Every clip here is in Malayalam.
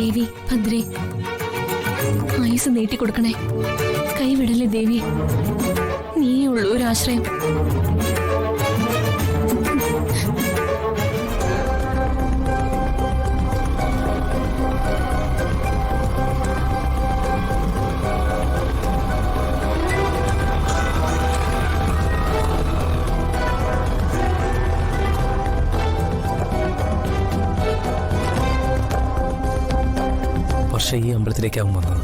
ദേവി ഭദ്രേ, ആയുസ് നീട്ടിക്കൊടുക്കണേ. കൈവിടല്ലേ ദേവി, നീയേ ഉള്ളൂ ഒരാശ്രയം. പക്ഷേ ഈ അമ്പലത്തിലേക്കാവും വന്നത്.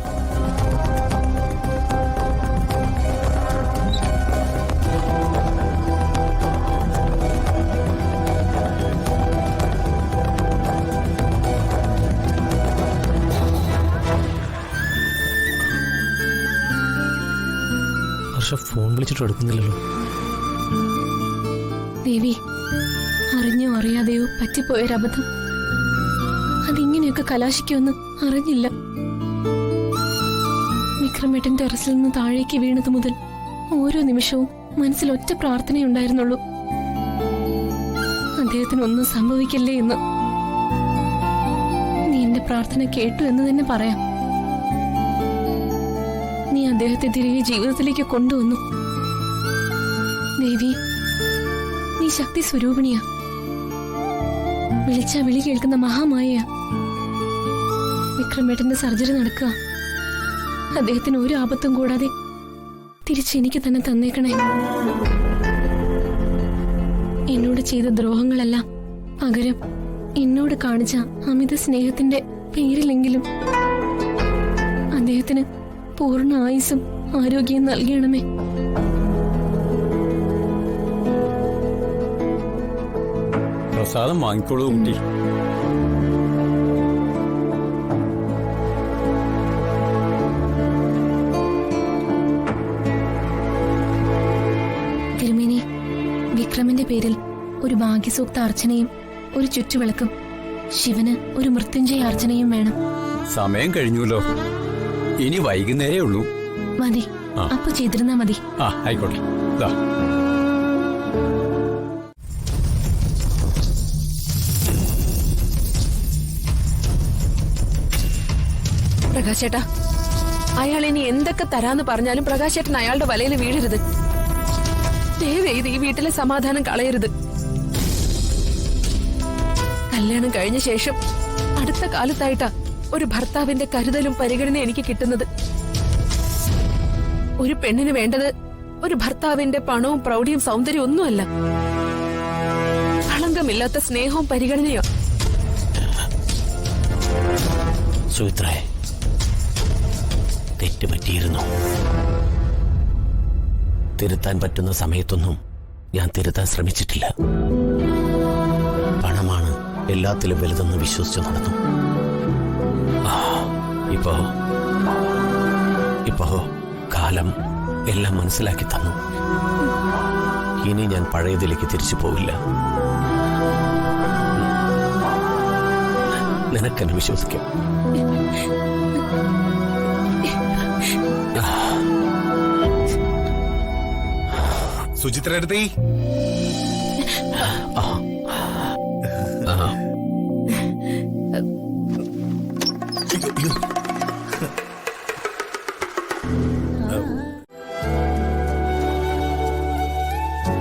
പക്ഷെ ഫോൺ വിളിച്ചിട്ട് എടുക്കുന്നില്ലല്ലോ. ദേവി, അറിഞ്ഞോ അറിയാതെയോ പറ്റിപ്പോയൊരബദ്ധം. അതിങ്ങനെയൊക്കെ കലാശിക്കുമെന്ന് അറിഞ്ഞില്ല. വിക്രമേട്ടൻ ടെറസിൽ നിന്ന് താഴേക്ക് വീണത് മുതൽ ഓരോ നിമിഷവും മനസ്സിൽ ഒറ്റ പ്രാർത്ഥനയുണ്ടായിരുന്നുള്ളൂ, അദ്ദേഹത്തിന് ഒന്നും സംഭവിക്കില്ലേ എന്ന്. നീ എന്റെ പ്രാർത്ഥന കേട്ടു എന്ന് തന്നെ പറയാം. നീ അദ്ദേഹത്തെ തിരികെ ജീവിതത്തിലേക്ക് കൊണ്ടുവന്നു. ദേവി, നീ ശക്തി സ്വരൂപിണിയാ, വിളിച്ചാ വിളി കേൾക്കുന്ന മഹാമായയാ. വിക്രമേട്ടന്റെ സർജറി നടക്കുക. അദ്ദേഹത്തിന് ഒരു ആപത്തും കൂടാതെ തിരിച്ചെനിക്ക് തന്നെ തന്നേക്കണേ. എന്നോട് ചെയ്ത ദ്രോഹങ്ങളെല്ലാം പകരം എന്നോട് കാണിച്ച അമിത സ്നേഹത്തിന്റെ പേരിലെങ്കിലും അദ്ദേഹത്തിന് പൂർണ്ണ ആയുസ്സും ആരോഗ്യം നൽകണമേ. പ്രസാദം വാങ്ങിക്കോളൂ കുട്ടി. തിരുമേനി, വിക്രമിന്റെ പേരിൽ ഒരു ഭാഗ്യസൂക്ത അർച്ചനയും ഒരു ചുറ്റുവിളക്കും, ശിവന് ഒരു മൃത്യുഞ്ജയ അർച്ചനയും വേണം. സമയം കഴിഞ്ഞുല്ലോ, ഇനി വൈകുന്നേരേ ഉള്ളൂ. മതി, അപ്പൊ ചെയ്തിരുന്നാ മതി. ആയിക്കോട്ടെ. പ്രകാശേട്ടാ, അയാൾ ഇനി എന്തൊക്കെ തരാന്ന് പറഞ്ഞാലും പ്രകാശേട്ടൻ അയാളുടെ വലയിൽ വീഴരുത്. ദയവേത് ഈ വീട്ടിലെ സമാധാനം കളയരുത്. കല്യാണം കഴിഞ്ഞ ശേഷം അടുത്ത കാലത്തായിട്ടാ ഒരു ഭർത്താവിന്റെ കരുതലും പരിഗണനയും എനിക്ക് കിട്ടുന്നത്. ഒരു പെണ്ണിന് വേണ്ടത് ഒരു ഭർത്താവിന്റെ പണവും പ്രൗഢിയും സൗന്ദര്യവും ഒന്നുമല്ല, കളങ്കമില്ലാത്ത സ്നേഹവും പരിഗണനയോ. സുമിത്രേ, തെറ്റുപറ്റിയിരുന്നു. തിരുത്താൻ പറ്റുന്ന സമയത്തൊന്നും ഞാൻ തിരുത്താൻ ശ്രമിച്ചിട്ടില്ല. പണമാണ് എല്ലാത്തിലും വലുതെന്ന് വിശ്വസിച്ചു നടന്നു. ഇപ്പോ കാലം എല്ലാം മനസ്സിലാക്കി തന്നു. ഇനി ഞാൻ പഴയതിലേക്ക് തിരിച്ചു പോവില്ല. നിനക്കെന്നെ വിശ്വസിക്കാം. സുചിത്രടുത്തി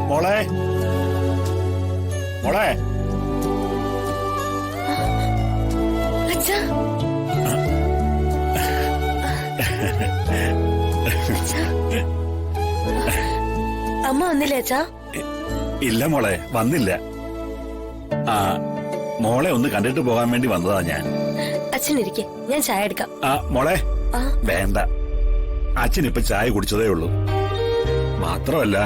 മോളെ, മോളെ, അമ്മ വന്നില്ലേ അച്ഛാ? ഇല്ല മോളെ, വന്നില്ല. മോളെ ഒന്ന് കണ്ടിട്ട് പോകാൻ വേണ്ടി വന്നതാ ഞാൻ. അച്ഛനിരിക്കെ, ഞാൻ ചായ എടുക്കാം. മോളെ, വേണ്ട, അച്ഛനിപ്പൊ ചായ കുടിച്ചതേ ഉള്ളൂ. മാത്രമല്ല,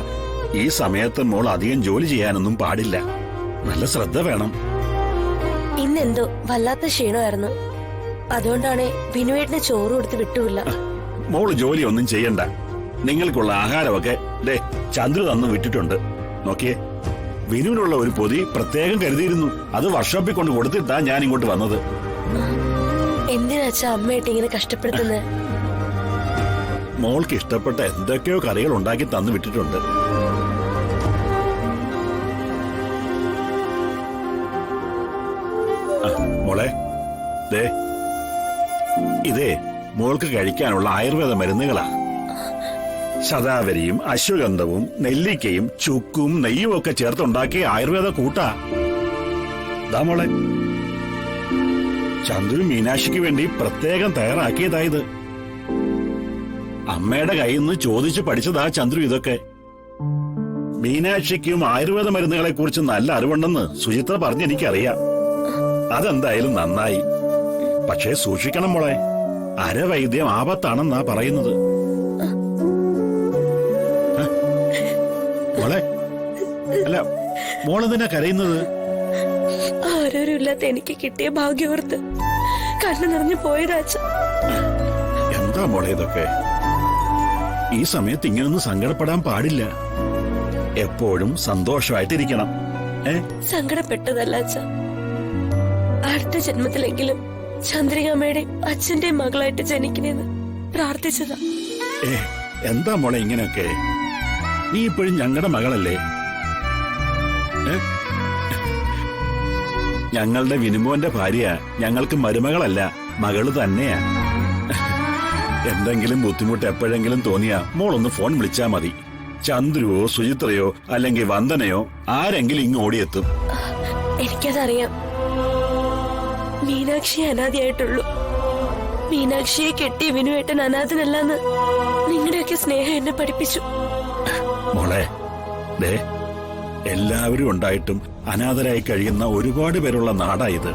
ഈ സമയത്ത് മോൾ അധികം ജോലി ചെയ്യാനൊന്നും പാടില്ല. നല്ല ശ്രദ്ധ വേണം. ഇന്നെന്തോ വല്ലാത്ത ക്ഷീണമായിരുന്നു, അതുകൊണ്ടാണ് ബിനുവേട്ടിന് ചോറ് കൊടുത്ത് വിട്ടുമില്ല. മോള് ജോലി ഒന്നും ചെയ്യണ്ട. നിങ്ങൾക്കുള്ള ആഹാരമൊക്കെ ചന്ദ്രു തന്നു വിട്ടിട്ടുണ്ട്. നോക്കിയേ, വിനുവിനുള്ള ഒരു പൊതി പ്രത്യേകം കരുതിയിരുന്നു. അത് വർക്ക്ഷോപ്പിൽ കൊണ്ട് കൊടുത്തിട്ടാ ഞാൻ ഇങ്ങോട്ട് വന്നത്. എന്തിനാച്ചാ അമ്മയായിട്ട് ഇങ്ങനെ കഷ്ടപ്പെടുത്തുന്നത്? മോൾക്ക് ഇഷ്ടപ്പെട്ട എന്തൊക്കെയോ കറികൾ ഉണ്ടാക്കി തന്നു വിട്ടിട്ടുണ്ട്. മോളെ, ദേ ഇതേ മോൾക്ക് കഴിക്കാനുള്ള ആയുർവേദ മരുന്നുകളാ. ശതാവരിയും അശ്വഗന്ധവും നെല്ലിക്കയും ചുക്കും നെയ്യും ഒക്കെ ചേർത്തുണ്ടാക്കിയ ആയുർവേദ കൂട്ടാ. ദാ മോളെ, ചന്ദ്രു മീനാക്ഷിക്ക് വേണ്ടി പ്രത്യേകം തയ്യാറാക്കിയതായത്. അമ്മയുടെ കയ്യിൽ നിന്ന് ചോദിച്ചു പഠിച്ചതാ ചന്ദ്രു ഇതൊക്കെ. മീനാക്ഷിക്കും ആയുർവേദ മരുന്നുകളെ കുറിച്ച് നല്ല അറിവുണ്ടെന്ന് സുചിത്ര പറഞ്ഞ് എനിക്കറിയാം. അതെന്തായാലും നന്നായി. പക്ഷേ സൂക്ഷിക്കണം മോളെ, അരവൈദ്യം ആപത്താണെന്നാ പറയുന്നത്. മോളെ, അല്ല മോളെന്തിനാ കരയുന്നത്? ആരോരും ഇല്ലാത്ത എനിക്ക് കിട്ടിയ ഭാഗ്യോർത്ത് കണ്ണു നിറഞ്ഞു പോയതാ അച്ഛ. എന്താ മോളെ ഇതൊക്കെ? ഈ സമയത്ത് ഇങ്ങനൊന്നും സങ്കടപ്പെടാൻ പാടില്ല. എപ്പോഴും സന്തോഷമായിട്ടിരിക്കണം. സങ്കടപ്പെട്ടതല്ല അച്ഛ. അടുത്ത ജന്മത്തിലെങ്കിലും ചന്ദ്രികാമ്മയുടെ അച്ഛന്റെയും മകളായിട്ട് ജനിക്കണേന്ന് പ്രാർത്ഥിച്ചതാ. എന്താ മോളെ ഇങ്ങനെയൊക്കെ? നീ ഇപ്പോഴും ഞങ്ങളുടെ മകളല്ലേ? ഞങ്ങളുടെ വിനുമോന്റെ ഭാര്യ ഞങ്ങൾക്ക് മരുമകളല്ല, മകള് തന്നെയാ. എന്തെങ്കിലും ബുദ്ധിമുട്ട് എപ്പോഴെങ്കിലും തോന്നിയാ മോളൊന്ന് ഫോൺ വിളിച്ചാ മതി. ചന്ദ്രുവോ സുചിത്രയോ അല്ലെങ്കിൽ വന്ദനയോ ആരെങ്കിലും ഇങ്ങ് ഓടിയെത്തും. എനിക്കതറിയാം. മീനാക്ഷി അനാഥയായിട്ടുള്ളൂ. മീനാക്ഷിയെ കെട്ടിയ വിനുവേട്ടൻ അനാഥനല്ലെന്ന് നിങ്ങളുടെയൊക്കെ സ്നേഹം എന്നെ പഠിപ്പിച്ചു. മോളെ, എല്ലാവരും ഉണ്ടായിട്ടും അനാഥരായി കഴിയുന്ന ഒരുപാട് പേരുള്ള നാടായത്.